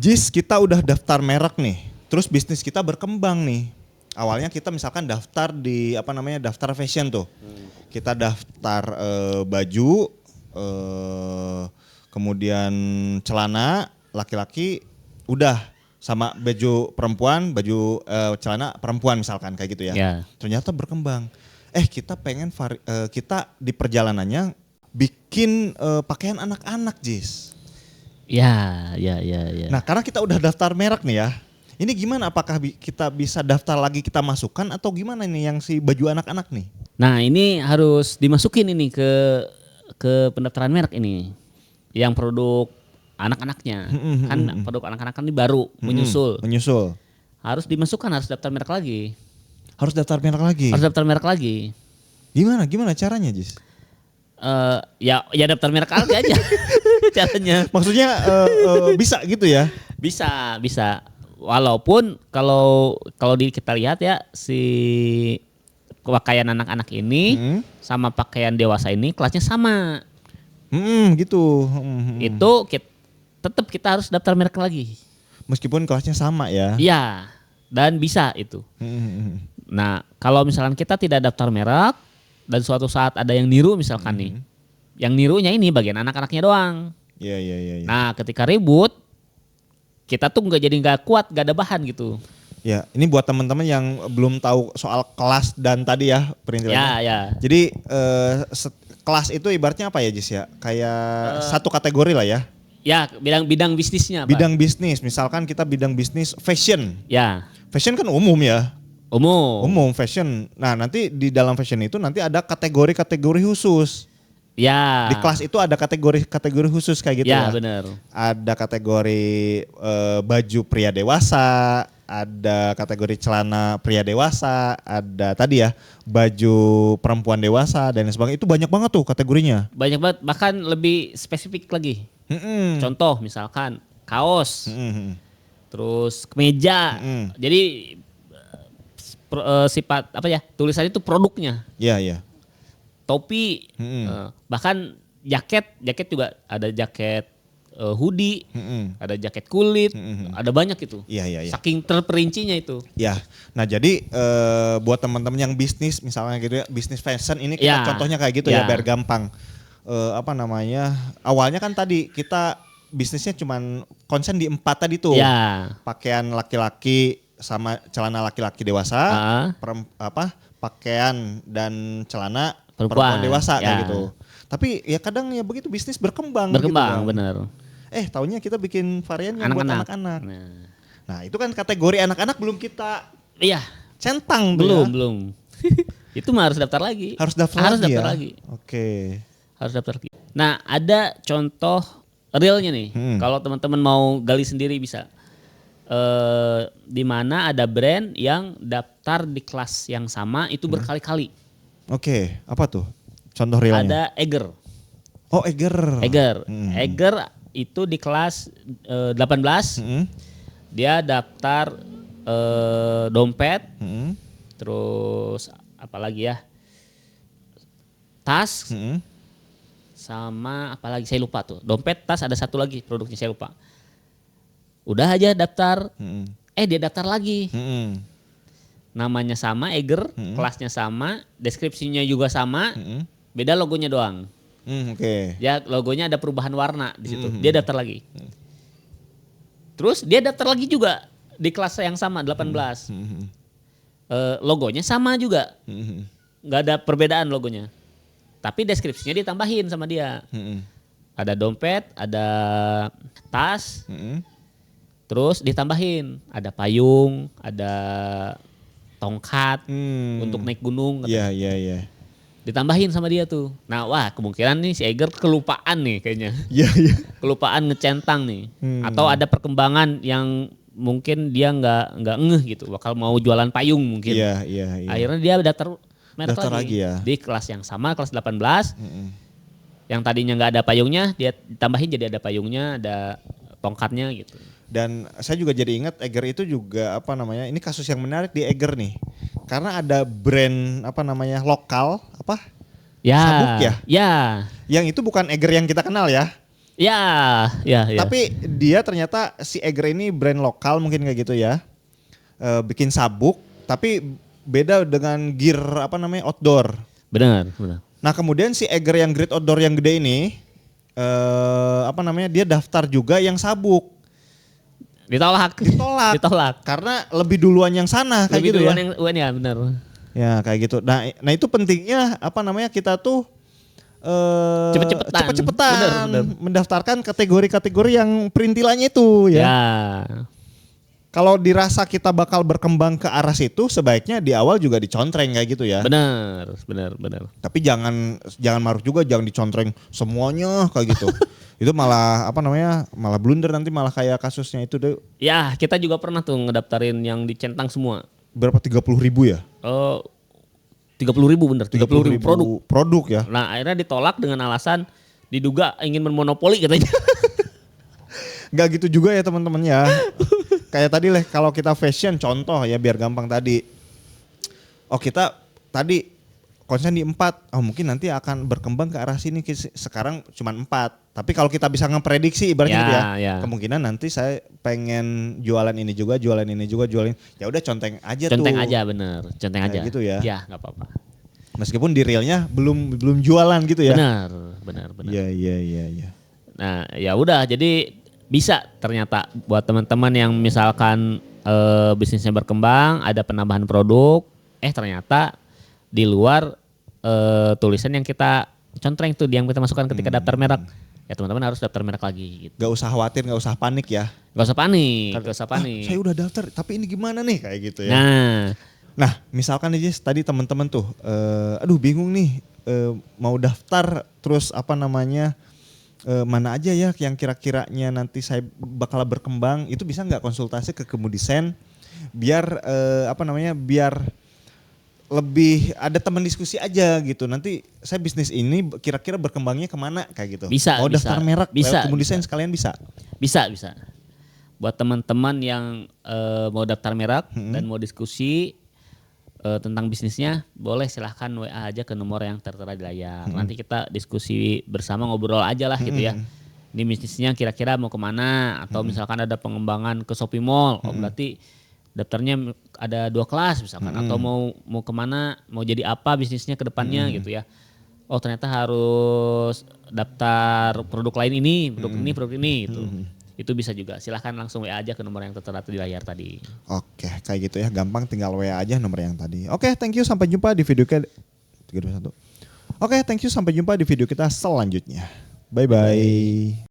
Jis, kita udah daftar merek nih. Terus bisnis kita berkembang nih. Awalnya kita misalkan daftar di daftar fashion tuh. Kita daftar baju, kemudian celana laki-laki, udah sama baju perempuan, baju celana perempuan misalkan kayak gitu ya. Ya. Ternyata berkembang. Kita pengen kita di perjalanannya bikin pakaian anak-anak, Jis. Ya. Nah, karena kita udah daftar merek nih ya. Ini gimana, apakah kita bisa daftar lagi kita masukkan atau gimana nih yang si baju anak-anak nih? Nah, ini harus dimasukin ini ke pendaftaran merek ini. Yang produk anak-anaknya. Kan produk anak-anak ini baru menyusul. Harus dimasukkan, harus daftar merek lagi. Harus daftar merek lagi. Gimana caranya, Jis? Ya daftar merek lagi aja caranya. Maksudnya bisa gitu ya? Bisa. Walaupun kalau kita lihat ya, si pakaian anak-anak ini sama pakaian dewasa ini kelasnya sama. Gitu. Itu tetap kita harus daftar merek lagi. Meskipun kelasnya sama ya? Iya, dan bisa itu. Nah, kalau misalkan kita tidak daftar merek dan suatu saat ada yang niru misalkan nih, yang nirunya ini bagian anak-anaknya doang. Iya. Nah, ketika ribut, kita tuh nggak kuat, nggak ada bahan gitu. Ya, ini buat teman-teman yang belum tahu soal kelas dan tadi ya perintilannya. Ya. Jadi kelas itu ibaratnya apa ya, Jis ya? Kayak satu kategori lah ya. Ya, bidang bisnisnya. Bidang bisnis, misalkan kita bidang bisnis fashion. Ya. Fashion kan umum ya. Umum Fashion. Nah, nanti di dalam fashion itu nanti ada kategori-kategori khusus. Ya. Di kelas itu ada kategori khusus kayak gitu ya. Ya, benar. Ada kategori baju pria dewasa, ada kategori celana pria dewasa, ada tadi ya baju perempuan dewasa dan sebagainya. Itu banyak banget tuh kategorinya. Banyak banget, bahkan lebih spesifik lagi. Contoh misalkan kaos, terus kemeja. Jadi sifat apa ya, tulisannya itu produknya. Iya. Topi, bahkan jaket juga ada jaket hoodie, ada jaket kulit, ada banyak itu. Iya. Saking terperincinya itu. Ya, nah jadi buat teman-teman yang bisnis misalnya gitu ya, bisnis fashion ini kita contohnya kayak gitu ya biar gampang. Awalnya kan tadi kita bisnisnya cuman konsen di 4 tadi tuh. Ya. Pakaian laki-laki sama celana laki-laki dewasa, pakaian dan celana perempuan dewasa kayak gitu. Tapi ya kadang ya begitu bisnis berkembang gitu kan. Bener. Taunya kita bikin varian yang buat anak-anak. Nah, itu kan kategori anak-anak belum kita centang belum. Itu mah harus daftar lagi. Harus daftar lagi. Oke. Harus daftar lagi. Nah, ada contoh realnya nih. Kalau teman-teman mau gali sendiri bisa. Di mana ada brand yang daftar di kelas yang sama itu berkali-kali. Oke, apa tuh contoh realnya? Ada Eger. Oh, Eger. Eger itu di kelas 18. Dia daftar dompet. Terus apalagi ya? Tas. Sama apalagi saya lupa tuh. Dompet, tas, ada satu lagi produknya saya lupa. Udah aja daftar. Dia daftar lagi. Namanya sama, Eger, kelasnya sama, deskripsinya juga sama, beda logonya doang. Oke. Ya logonya ada perubahan warna di situ. Dia daftar lagi. Terus dia daftar lagi juga di kelas yang sama 18. Logonya sama juga, nggak ada perbedaan logonya. Tapi deskripsinya ditambahin sama dia. Ada dompet, ada tas, terus ditambahin ada payung, ada tongkat untuk naik gunung. Iya. Ditambahin sama dia tuh. Nah, wah kemungkinan nih si Eger kelupaan nih kayaknya. Iya. Kelupaan ngecentang nih. Atau ada perkembangan yang mungkin dia nggak ngeh gitu. Bakal mau jualan payung mungkin. Iya. Akhirnya dia daftar merek lagi ya. di kelas yang sama, kelas 18. Yang tadinya nggak ada payungnya, dia ditambahin jadi ada payungnya, ada tongkatnya gitu. Dan saya juga jadi ingat Eger itu juga ini kasus yang menarik di Eger nih. Karena ada brand lokal sabuk ya. Ya. Yang itu bukan Eger yang kita kenal ya. Ya, ya, ya. Tapi dia ternyata si Eger ini brand lokal mungkin kayak gitu ya. Bikin sabuk tapi beda dengan gear apa namanya outdoor. Benar, benar. Nah kemudian si Eger yang Great Outdoor yang gede ini apa namanya dia daftar juga yang sabuk. Ditolak. Ditolak. Ditolak. Karena lebih duluan yang sana kayak Lebih gitu duluan ya. yang UN ya, benar. Ya kayak gitu. Nah itu pentingnya apa namanya kita tuh Cepet-cepetan. cepet-cepetan Bener. mendaftarkan kategori-kategori yang perintilannya itu ya. Ya. Kalau dirasa kita bakal berkembang ke arah situ, sebaiknya di awal juga dicontreng kayak gitu ya. Benar, benar, benar. Tapi jangan maruk juga, jangan dicontreng semuanya kayak gitu. Itu malah apa namanya, malah blunder nanti malah kayak kasusnya itu deh. Ya, kita juga pernah tuh ngedaftarin yang dicentang semua. Berapa 30.000 ya? 30.000 bener, 30.000 produk. Produk ya. Nah akhirnya ditolak dengan alasan diduga ingin bermonopoli katanya. Gak gitu juga ya teman-teman ya. Kayak tadi lah kalau kita fashion contoh ya biar gampang tadi. Oh kita tadi konsen di 4. Oh mungkin nanti akan berkembang ke arah sini. Sekarang cuma 4. Tapi kalau kita bisa ngeprediksi ibaratnya gitu ya. Kemungkinan nanti saya pengen jualan ini juga, jualan ini juga, jualan. Ya udah conteng aja tuh. Conteng aja bener, conteng kayak aja. gitu ya. Ya nggak apa-apa. Meskipun di realnya belum jualan gitu ya. Benar. Iya. Nah ya udah jadi bisa ternyata buat teman-teman yang misalkan bisnisnya berkembang, ada penambahan produk, ternyata di luar tulisan yang kita contreng tuh yang kita masukkan ketika daftar merek. Ya teman-teman harus daftar merek lagi gitu. Gak usah khawatir, gak usah panik ya. Gak usah panik. Saya udah daftar, tapi ini gimana nih kayak gitu ya. Nah, misalkan aja tadi teman-teman tuh, aduh bingung nih mau daftar terus apa namanya mana aja ya yang kira-kiranya nanti saya bakal berkembang, itu bisa nggak konsultasi ke Kemudesain biar biar lebih ada teman diskusi aja gitu. Nanti saya bisnis ini kira-kira berkembangnya kemana kayak gitu. Bisa, mau daftar merek bisa, Kemudesain sekalian bisa. Bisa. Buat teman-teman yang mau daftar merek dan mau diskusi tentang bisnisnya, boleh silahkan WA aja ke nomor yang tertera di layar. Nanti kita diskusi bersama, ngobrol aja lah gitu ya. Ini bisnisnya kira-kira mau kemana, atau misalkan ada pengembangan ke Shopee Mall, berarti daftarnya ada 2 kelas misalkan, atau mau kemana, mau jadi apa bisnisnya ke depannya gitu ya. Oh ternyata harus daftar produk lain ini, produk ini gitu. Itu bisa juga, silahkan langsung WA aja ke nomor yang tertera di layar tadi. Oke, kayak gitu ya, gampang tinggal WA aja nomor yang tadi. Oke, thank you, sampai jumpa di video kita. 3, 2, 1. Oke, thank you, sampai jumpa di video kita selanjutnya. Bye-bye.